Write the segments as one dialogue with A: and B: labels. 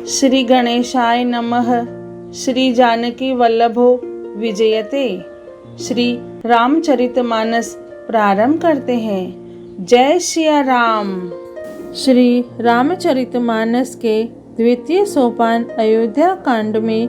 A: श्री गणेशाय नमः। श्री जानकी वल्लभो विजयते। श्री रामचरितमानस प्रारंभ करते हैं। जय सिया राम। श्री रामचरितमानस के द्वितीय सोपान अयोध्या कांड में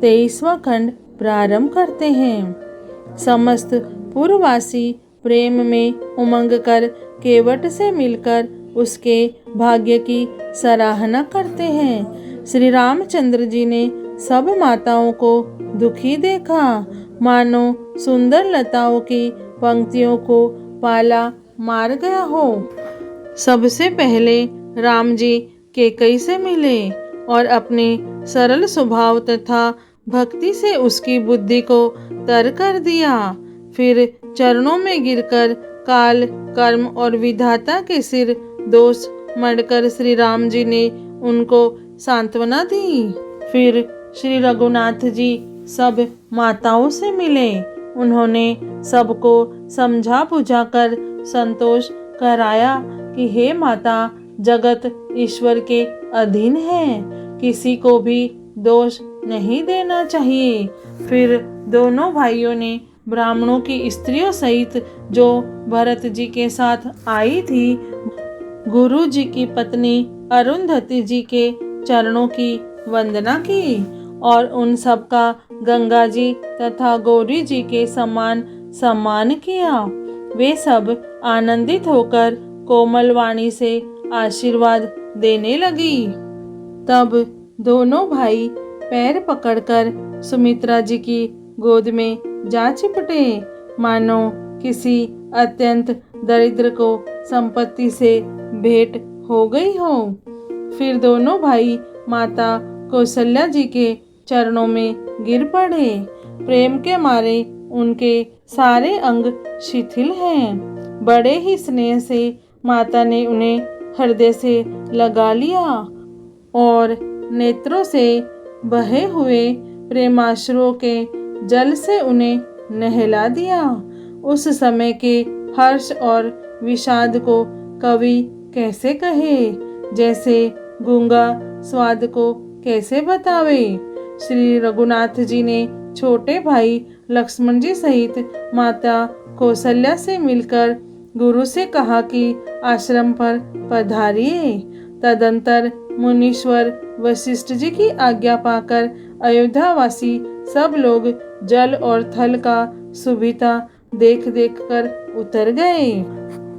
A: 23वां खंड प्रारंभ करते हैं। समस्त पूर्ववासी प्रेम में उमंग कर केवट से मिलकर उसके भाग्य की सराहना करते हैं। श्री रामचंद्र जी ने सब माताओं को दुखी देखा, मानो सुंदर लताओं की पंक्तियों को पाला मार गया हो। सबसे पहले राम जी कैकेयी से मिले और अपने सरल स्वभाव तथा भक्ति से उसकी बुद्धि को तर कर दिया। फिर चरणों में गिरकर काल, कर्म और विधाता के सिर दोष मढ़कर श्री राम जी ने उनको सांत्वना दी। फिर श्री रघुनाथ जी सब माताओं से मिले। उन्होंने सबको समझा बुझाकर संतोष कराया कि हे माता, जगत ईश्वर के अधीन है, किसी को भी दोष नहीं देना चाहिए। फिर दोनों भाइयों ने ब्राह्मणों की स्त्रियों सहित जो भरत जी के साथ आई थी, गुरु जी की पत्नी अरुंधति जी के चरणों की वंदना की और उन सब का गंगा जी तथा गौरी जी के समान सम्मान किया। वे सब आनंदित होकर कोमल वाणी से आशीर्वाद देने लगी। तब दोनों भाई पैर पकड़कर सुमित्रा जी की गोद में जा चिपटे, मानो किसी अत्यंत दरिद्र को संपत्ति से भेंट हो गई हो। फिर दोनों भाई माता कौशल्या जी के चरणों में गिर पड़े। प्रेम के मारे उनके सारे अंग शिथिल हैं। बड़े ही स्नेह से माता ने उन्हें हृदय से लगा लिया और नेत्रों से बहे हुए प्रेमाश्रुओं के जल से उन्हें नहला दिया। उस समय के हर्ष और विषाद को कवि कैसे कहे, जैसे गूंगा स्वाद को कैसे बतावे। श्री रघुनाथ जी ने छोटे भाई लक्ष्मण जी सहित माता कौशल्या से मिलकर गुरु से कहा कि आश्रम पर पधारिए। तदंतर मुनीश्वर वशिष्ठ जी की आज्ञा पाकर अयोध्यावासी सब लोग जल और थल का सुविधा देख देख कर उतर गए।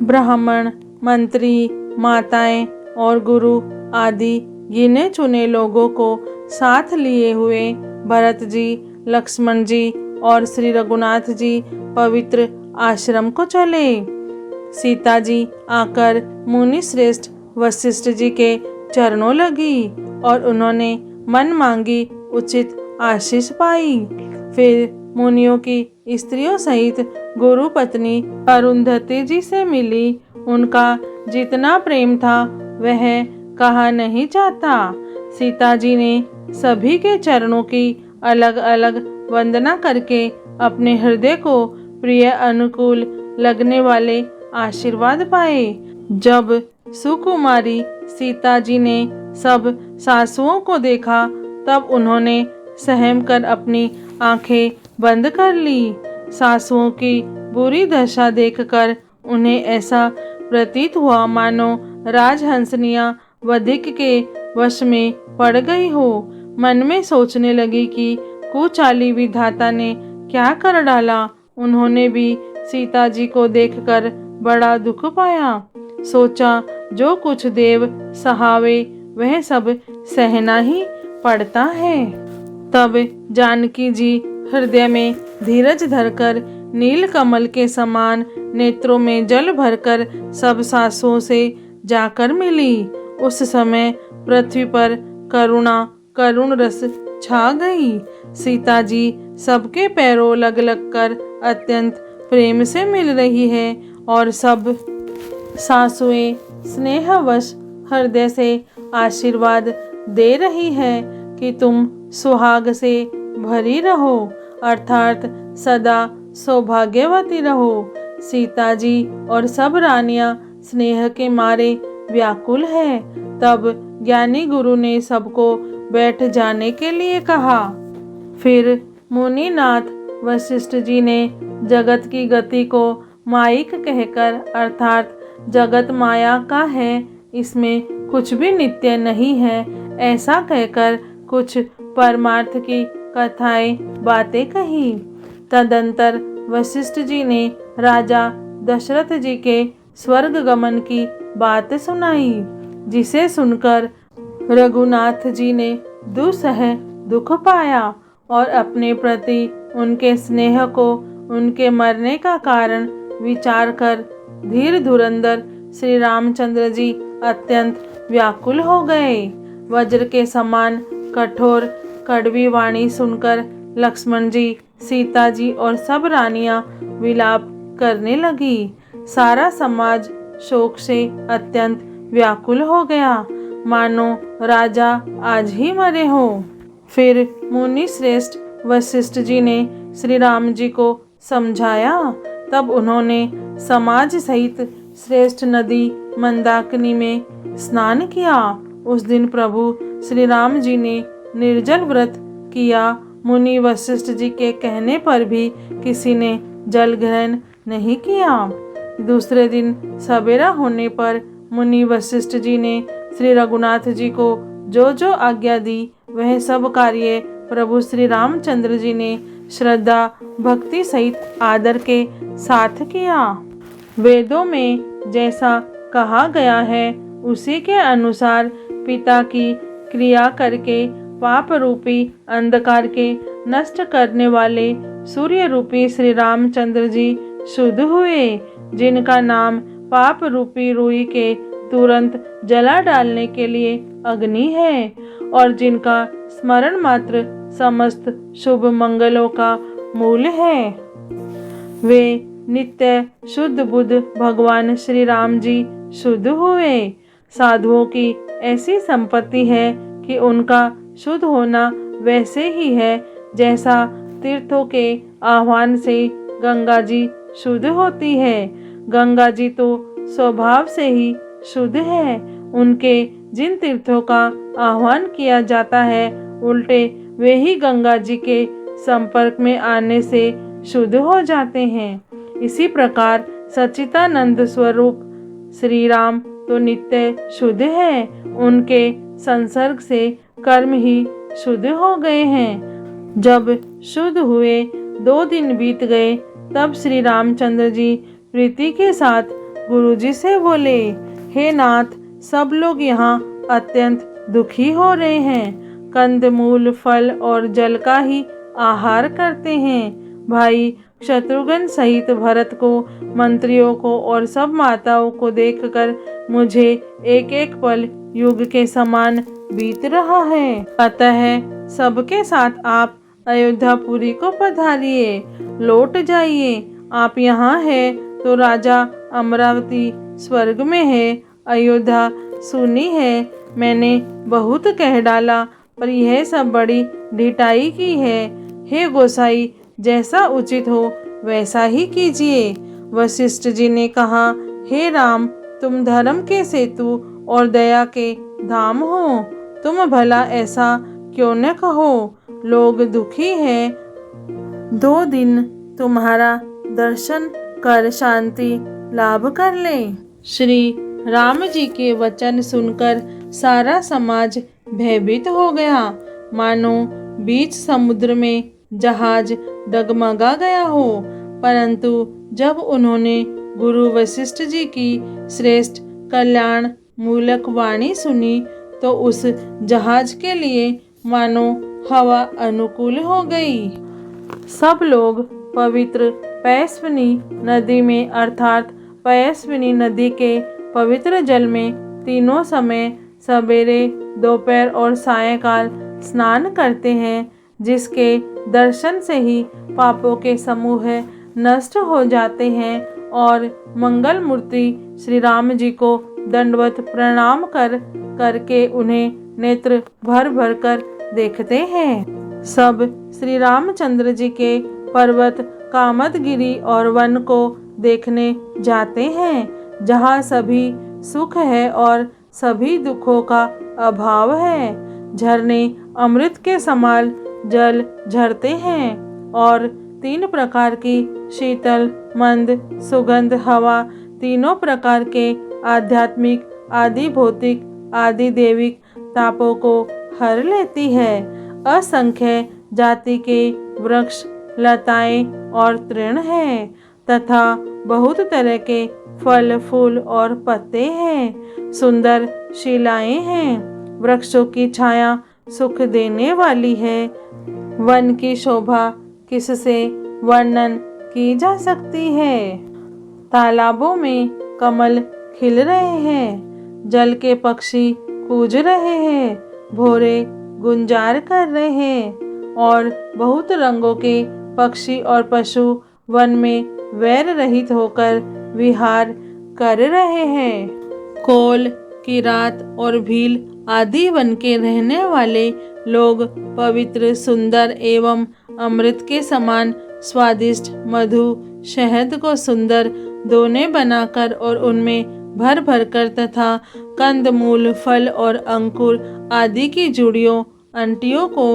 A: ब्राह्मण, मंत्री, माताएं और गुरु आदि गिने चुने लोगों को साथ लिए हुए भरत जी, लक्ष्मण जी और श्री रघुनाथ जी पवित्र आश्रम को चले। सीता जी आकर मुनि श्रेष्ठ वशिष्ठ जी के चरणों लगी और उन्होंने मन मांगी उचित आशीष पाई। फिर मुनियों की स्त्रियों सहित गुरु पत्नी अरुंधति जी से मिली। उनका जितना प्रेम था वह कहा नहीं जाता। सीता जी ने सभी के चरणों की अलग अलग वंदना करके अपने हृदय को प्रिय अनुकूल लगने वाले आशीर्वाद पाए। जब सुकुमारी सीता जी ने सब सासुओं को देखा, तब उन्होंने सहम कर अपनी आंखें बंद कर ली। सासुओं की बुरी दशा देखकर उन्हें ऐसा प्रतीत हुआ मानो राजहंसनियां वधिक के वश में पड़ गई हो। मन में सोचने लगी कि कुचाली विधाता ने क्या कर डाला। उन्होंने भी सीता जी को देखकर बड़ा दुख पाया। सोचा, जो कुछ देव सहावे वह सब सहना ही पड़ता है। तब जानकी जी हृदय में धीरज धरकर नील कमल के समान नेत्रों में जल भरकर सब सासुओं से जाकर मिली। उस समय पृथ्वी पर करुण रस छा गई। सीता जी सबके पैरों लग लग कर अत्यंत प्रेम से मिल रही है और सब सासुएं स्नेहवश हृदय से आशीर्वाद दे रही है कि तुम सुहाग से भरी रहो, अर्थात सदा सौभाग्यवती रहो। सीता जी और सब रानियां स्नेह के मारे व्याकुल है। तब ज्ञानी गुरु ने सबको बैठ जाने के लिए कहा। फिर मुनिनाथ वशिष्ठ जी ने जगत की गति को माइक कहकर, अर्थात जगत माया का है, इसमें कुछ भी नित्य नहीं है, ऐसा कहकर कुछ परमार्थ की कथाएं बातें कही। तदंतर वशिष्ठ जी ने राजा दशरथ जी के स्वर्ग गमन की बात सुनाई, जिसे सुनकर रघुनाथ जी ने दुसह दुख पाया और अपने प्रति उनके स्नेह को उनके मरने का कारण विचार कर धीर धुरंधर श्री रामचंद्र जी अत्यंत व्याकुल हो गए। वज्र के समान कठोर कड़वी वाणी सुनकर लक्ष्मण जी, सीता जी और सब रानियां विलाप करने लगी। सारा समाज शोक से अत्यंत व्याकुल हो गया, मानो राजा आज ही मरे हो। फिर मुनि श्रेष्ठ वशिष्ठ जी ने श्री राम जी को समझाया। तब उन्होंने समाज सहित श्रेष्ठ नदी मंदाकिनी में स्नान किया। उस दिन प्रभु श्री राम जी ने निर्जल व्रत किया। मुनि वशिष्ठ जी के कहने पर भी किसी ने जल ग्रहण नहीं किया। दूसरे दिन सवेरा होने पर मुनि वशिष्ठ जी ने श्री रघुनाथ जी को जो जो आज्ञा दी, वह सब कार्य प्रभु श्री रामचंद्र जी ने श्रद्धा भक्ति सहित आदर के साथ किया। वेदों में जैसा कहा गया है, उसी के अनुसार पिता की क्रिया करके पाप रूपी अंधकार के नष्ट करने वाले सूर्य रूपी श्री रामचंद्र जी शुद्ध हुए, जिनका नाम पाप रूपी रुई के तुरंत जला डालने के लिए अग्नि है, और जिनका स्मरण मात्र समस्त शुभ मंगलों का मूल है। वे नित्य शुद्ध बुद्ध भगवान श्री राम जी शुद्ध हुए। साधुओं की ऐसी संपत्ति है कि उनका शुद्ध होना वैसे ही है जैसा तीर्थों के आह्वान से गंगा जी शुद्ध होती है। गंगा जी तो स्वभाव से ही शुद्ध है। उनके जिन तीर्थों का आह्वान किया जाता है, उल्टे वे ही गंगा जी के संपर्क में आने से शुद्ध हो जाते हैं। इसी प्रकार सच्चिदानंद स्वरूप श्री राम तो नित्य शुद्ध है। उनके संसर्ग से कर्म ही शुद्ध हो गए हैं। जब शुद्ध हुए 2 दिन बीत गए, तब श्री रामचंद्र जी प्रीति के साथ गुरुजी से बोले, हे नाथ, सब लोग यहाँ अत्यंत दुखी हो रहे हैं। कंदमूल, फल और जल का ही आहार करते हैं। भाई शत्रुघ्न सहित भरत को, मंत्रियों को और सब माताओं को देखकर मुझे एक एक पल युग के समान बीत रहा है। अतः सबके साथ आप अयोध्यापुरी को पधारिए, लौट जाइए। आप यहाँ हैं तो राजा अमरावती स्वर्ग में है, अयोध्या सुनी है। मैंने बहुत कह डाला, पर यह सब बड़ी ढिठाई की है। हे गोसाई, जैसा उचित हो वैसा ही कीजिए। वशिष्ठ जी ने कहा, हे राम, तुम धर्म के सेतु और दया के धाम हो। तुम भला ऐसा क्यों न कहो। लोग दुखी हैं। 2 दिन तुम्हारा दर्शन कर शांति लाभ कर ले। श्री राम जी के वचन सुनकर सारा समाज भयभीत हो गया, मानो बीच समुद्र में जहाज डगमगा गया हो। परंतु जब उन्होंने गुरु वशिष्ठ जी की श्रेष्ठ कल्याण मूलक वाणी सुनी, तो उस जहाज के लिए मानो हवा अनुकूल हो गई। सब लोग पवित्र पयस्विनी नदी में, अर्थात पयस्विनी नदी के पवित्र जल में तीनों समय सवेरे, दोपहर और सायंकाल स्नान करते हैं, जिसके दर्शन से ही पापों के समूह नष्ट हो जाते हैं और मंगल मूर्ति श्री राम जी को दंडवत प्रणाम करके उन्हें नेत्र भर भर कर देखते हैं। सब श्री रामचंद्र जी के पर्वत कामदगिरी और वन को देखने जाते हैं, जहाँ सभी सुख है और सभी दुखों का अभाव है। झरने अमृत के समान जल झरते हैं और 3 प्रकार की शीतल, मंद, सुगंध हवा तीनों प्रकार के आध्यात्मिक, आदि भौतिक, आदि देविक तापों को हर लेती है। असंख्य जाति के वृक्ष, लताएं और तृण हैं तथा बहुत तरह के फल, फूल और पत्ते हैं। सुंदर शिलाएं हैं। वृक्षों की छाया सुख देने वाली है। वन की शोभा किससे वर्णन की जा सकती है। तालाबों में कमल खिल रहे हैं। जल के पक्षी कूज रहे हैं। भौरे गुंजार कर रहे हैं और बहुत रंगों के पक्षी और पशु वन में वैर रहित होकर विहार कर रहे हैं। कोल, किरात और भील आदि वन के रहने वाले लोग पवित्र, सुंदर एवं अमृत के समान स्वादिष्ट मधु, शहद को सुंदर दोने बनाकर और उनमें भर भर कर तथा कंद मूल, फल और अंकुर आदि की जुड़ियों, अंटियों को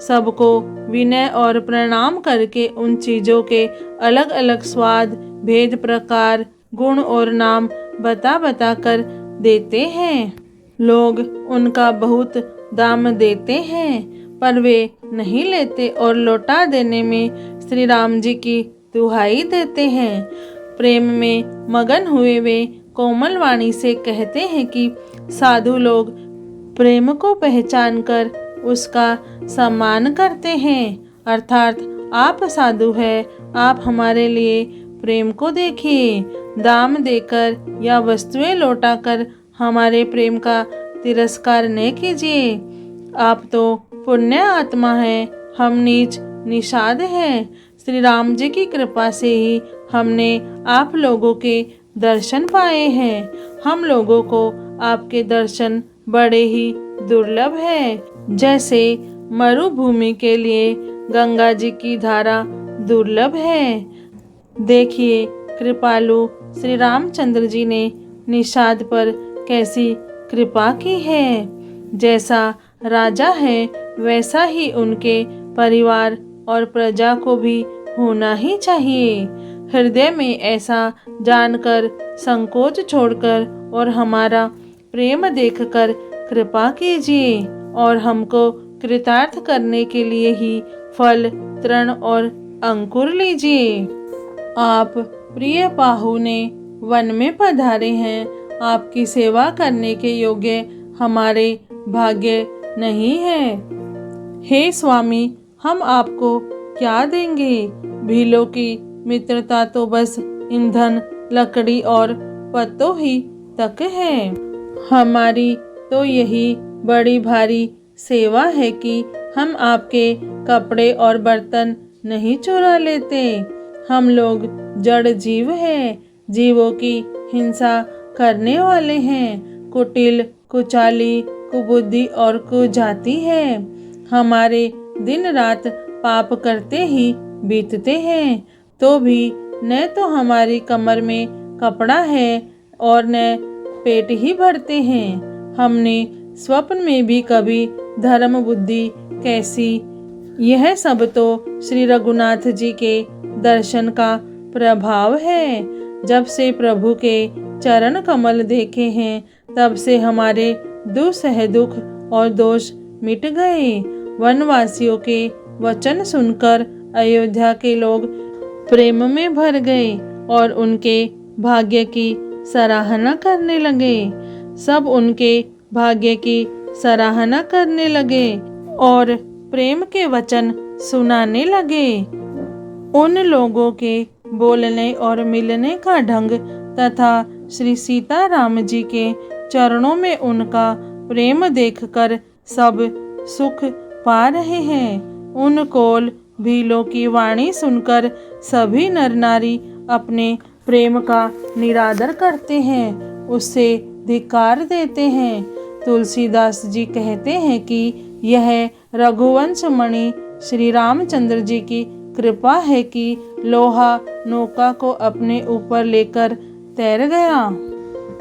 A: सबको विनय और प्रणाम करके उन चीजों के अलग अलग स्वाद, भेद, प्रकार, गुण और नाम बता बता कर देते हैं। लोग उनका बहुत दाम देते हैं पर वे नहीं लेते और लौटा देने में श्री राम जी की दुहाई देते हैं। प्रेम में मगन हुए वे कोमल वाणी से कहते हैं कि साधु लोग प्रेम को पहचान कर उसका सम्मान करते हैं, अर्थात आप साधु हैं, आप हमारे लिए प्रेम को देखिए। दाम देकर या वस्तुएं लौटाकर हमारे प्रेम का तिरस्कार न कीजिए। आप तो पुण्य आत्मा हैं, हम नीच निषाद हैं। श्री राम जी की कृपा से ही हमने आप लोगों के दर्शन पाए हैं। हम लोगों को आपके दर्शन बड़े ही दुर्लभ है। जैसे मरुभूमि के लिए गंगा जी की धारा दुर्लभ है। देखिए कृपालु श्री रामचंद्र जी ने निषाद पर कैसी कृपा की है। जैसा राजा है वैसा ही उनके परिवार और प्रजा को भी होना ही चाहिए। हृदय में ऐसा जानकर संकोच छोड़कर और हमारा प्रेम देखकर कृपा कीजिए और हमको कृतार्थ करने के लिए ही फल, तृण और अंकुर लीजिए। आप प्रिय पाहुने वन में पधारे हैं। आपकी सेवा करने के योग्य हमारे भाग्य नहीं है। हे स्वामी, हम आपको क्या देंगे। भीलों की मित्रता तो बस ईंधन, लकड़ी और पत्तों ही तक है। हमारी तो यही बड़ी भारी सेवा है कि हम आपके कपड़े और बर्तन नहीं चुरा लेते। हम लोग जड़ जीव हैं, जीवों की हिंसा करने वाले हैं, कुटिल, कुचाली, कुबुद्धि और कुजाति हैं। हमारे दिन रात पाप करते ही बीतते हैं, तो भी न तो हमारी कमर में कपड़ा है और न पेट ही भरते हैं। हमने स्वप्न में भी कभी धर्म बुद्धि कैसी। यह सब तो श्री रघुनाथ जी के दर्शन का प्रभाव है। जब से प्रभु के चरण कमल देखे हैं तब से हमारे दुसह दुख और दोष मिट गए। वनवासियों के वचन सुनकर अयोध्या के लोग प्रेम में भर गए और उनके भाग्य की सराहना करने लगे। सब उनके भाग्य की सराहना करने लगे और प्रेम के वचन सुनाने लगे। उन लोगों के बोलने और मिलने का ढंग तथा श्री सीता राम जी के चरणों में उनका प्रेम देखकर सब सुख पा रहे हैं। उन कोल भीलों की वाणी सुनकर सभी नर नारी अपने प्रेम का निरादर करते हैं, उससे धिक्कार देते हैं। तुलसीदास जी कहते हैं कि यह रघुवंश मणि श्री रामचंद्र जी की कृपा है कि लोहा नौका को अपने ऊपर लेकर तैर गया।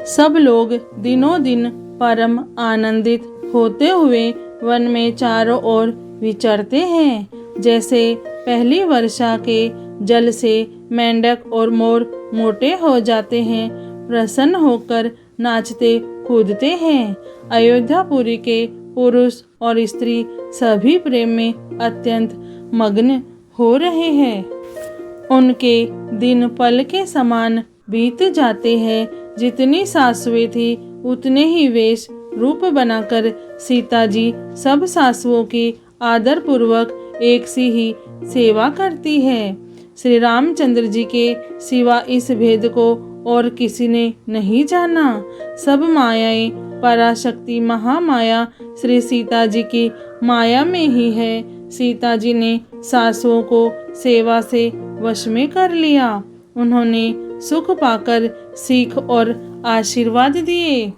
A: सब लोग दिनों दिन परम आनंदित होते हुए वन में चारों ओर विचरते हैं। जैसे पहली वर्षा के जल से मेंढक और मोर मोटे हो जाते हैं, प्रसन्न होकर नाचते कूदते हैं। अयोध्यापुरी के पुरुष और स्त्री सभी प्रेम में अत्यंत मग्न हो रहे हैं। उनके दिन पल के समान बीत जाते हैं। जितनी सासुएं थी उतने ही वेश रूप बनाकर सीता जी सब सासुओं की आदर पूर्वक एक सी ही सेवा करती है। श्री रामचंद्र जी के सिवा इस भेद को और किसी ने नहीं जाना। सब मायाएं पराशक्ति महामाया श्री सीता जी की माया में ही है। सीता जी ने सासुओं को सेवा से वश में कर लिया। उन्होंने सुख पाकर सीख और आशीर्वाद दिए।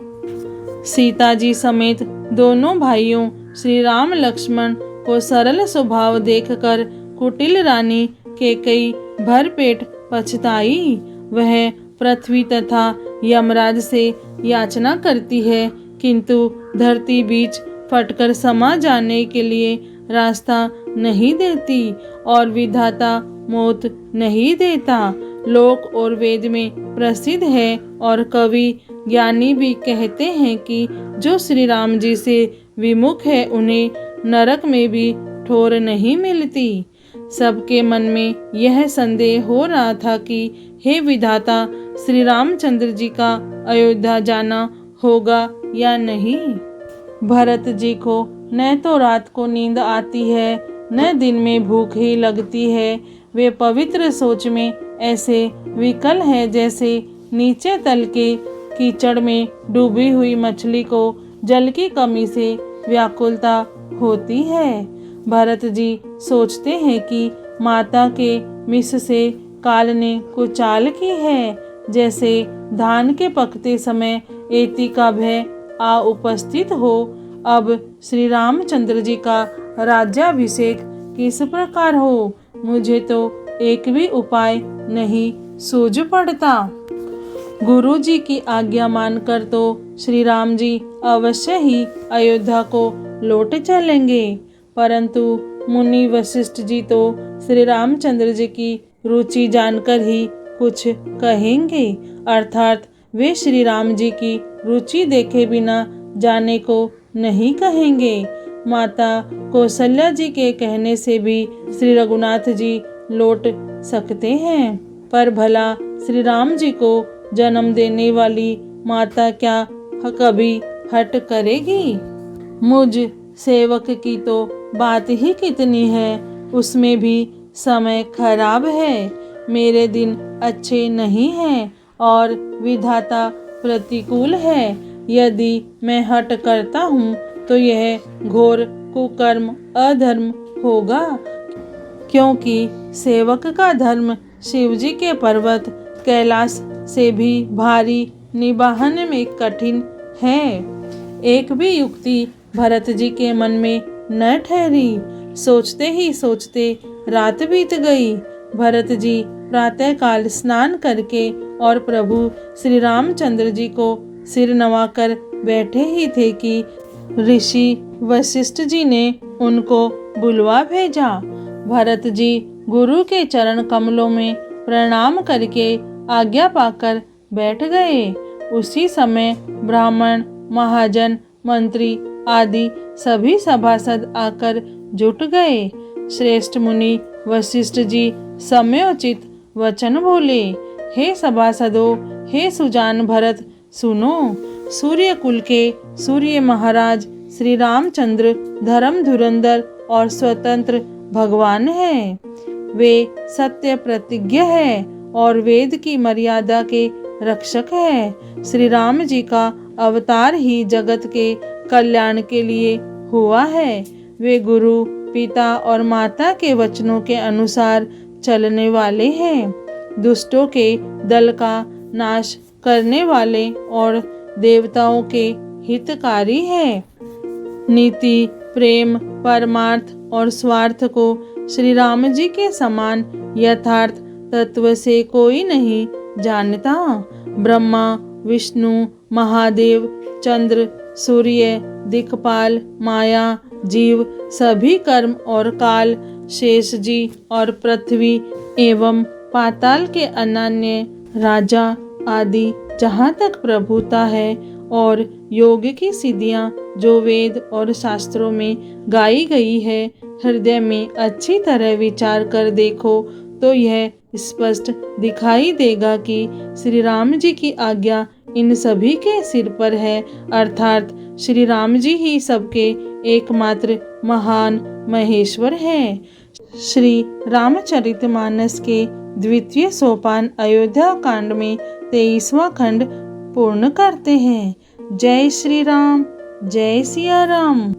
A: सीता जी समेत दोनों भाइयों श्री राम लक्ष्मण को सरल स्वभाव देखकर कुटिल रानी कैकेयी भरपेट पछताई। वह पृथ्वी तथा यमराज से याचना करती है, किंतु धरती बीच फटकर समा जाने के लिए रास्ता नहीं देती और विधाता मौत नहीं देता। लोक और वेद में प्रसिद्ध है और कवि ज्ञानी भी कहते हैं कि जो श्री राम जी से विमुख है उन्हें नरक में भी ठोर नहीं मिलती। सबके मन में यह संदेह हो रहा था कि हे विधाता, श्री रामचंद्र जी का अयोध्या जाना होगा या नहीं। भरत जी को न तो रात को नींद आती है न दिन में भूख ही लगती है। वे पवित्र सोच में ऐसे विकल है जैसे नीचे तल के कीचड़ में डूबी हुई मछली को जल की कमी से व्याकुलता होती है। भरत जी सोचते हैं कि माता के मिस से काल ने कुचाल की है। जैसे धान के पकते समय एति का भय आ उपस्थित हो, अब श्री रामचंद्र जी का राज्याभिषेक किस प्रकार हो, मुझे तो एक भी उपाय नहीं सूझ पड़ता। गुरु जी की आज्ञा मानकर तो श्री राम जी अवश्य ही अयोध्या को लौट चलेंगे, परंतु मुनि वशिष्ठ जी तो श्री रामचंद्र जी की रुचि जानकर ही कुछ कहेंगे, अर्थात वे श्री राम जी की रुचि देखे बिना जाने को नहीं कहेंगे। माता कौशल्या जी के कहने से भी श्री रघुनाथ जी लौट सकते हैं, पर भला श्री राम जी को जन्म देने वाली माता क्या कभी हट करेगी। मुझ सेवक की तो बात ही कितनी है, उसमें भी समय खराब है। मेरे दिन अच्छे नहीं हैं और विधाता प्रतिकूल है। यदि मैं हट करता हूँ तो यह घोर कुकर्म अधर्म होगा, क्योंकि सेवक का धर्म शिवजी के पर्वत कैलाश से भी भारी निभाने में कठिन है। एक भी युक्ति भरत जी के मन में न ठहरी। सोचते ही सोचते रात बीत गई। भरत जी प्रातःकाल स्नान करके और प्रभु श्री रामचंद्र जी को सिर नवाकर बैठे ही थे कि ऋषि वशिष्ठ जी ने उनको बुलवा भेजा। भरत जी गुरु के चरण कमलों में प्रणाम करके आज्ञा पाकर बैठ गए। उसी समय ब्राह्मण, महाजन, मंत्री आदि सभी सभासद आकर जुट गए। श्रेष्ठ मुनि वशिष्ठ जी समयोचित वचन बोले। हे सभासदों, हे सुजान भरत, सुनो। सूर्य कुल के सूर्य महाराज श्री रामचंद्र धर्म धुरंधर और स्वतंत्र भगवान हैं। वे सत्य प्रतिज्ञ है और वेद की मर्यादा के रक्षक है। श्री राम जी का अवतार ही जगत के कल्याण के लिए हुआ है। वे गुरु, पिता और माता के वचनों के अनुसार चलने वाले हैं। दुष्टों के दल का नाश करने वाले और देवताओं के हितकारी हैं। नीति, प्रेम, परमार्थ और स्वार्थ को श्री राम जी के समान यथार्थ तत्व से कोई नहीं जानता। ब्रह्मा, विष्णु, महादेव, चंद्र, सूर्य, दिक्पाल, माया, जीव, सभी कर्म और काल, शेष जी और पृथ्वी एवं पाताल के अनन्य राजा आदि जहाँ तक प्रभुता है, और योग की सिद्धियाँ जो वेद और शास्त्रों में गाई गई है, हृदय में अच्छी तरह विचार कर देखो तो यह स्पष्ट दिखाई देगा कि श्री राम जी की आज्ञा इन सभी के सिर पर है, अर्थात श्री राम जी ही सबके एकमात्र महान महेश्वर हैं। श्री रामचरितमानस के द्वितीय सोपान अयोध्या कांड में 23वां खंड पूर्ण करते हैं। जय श्री राम, जय सिया राम।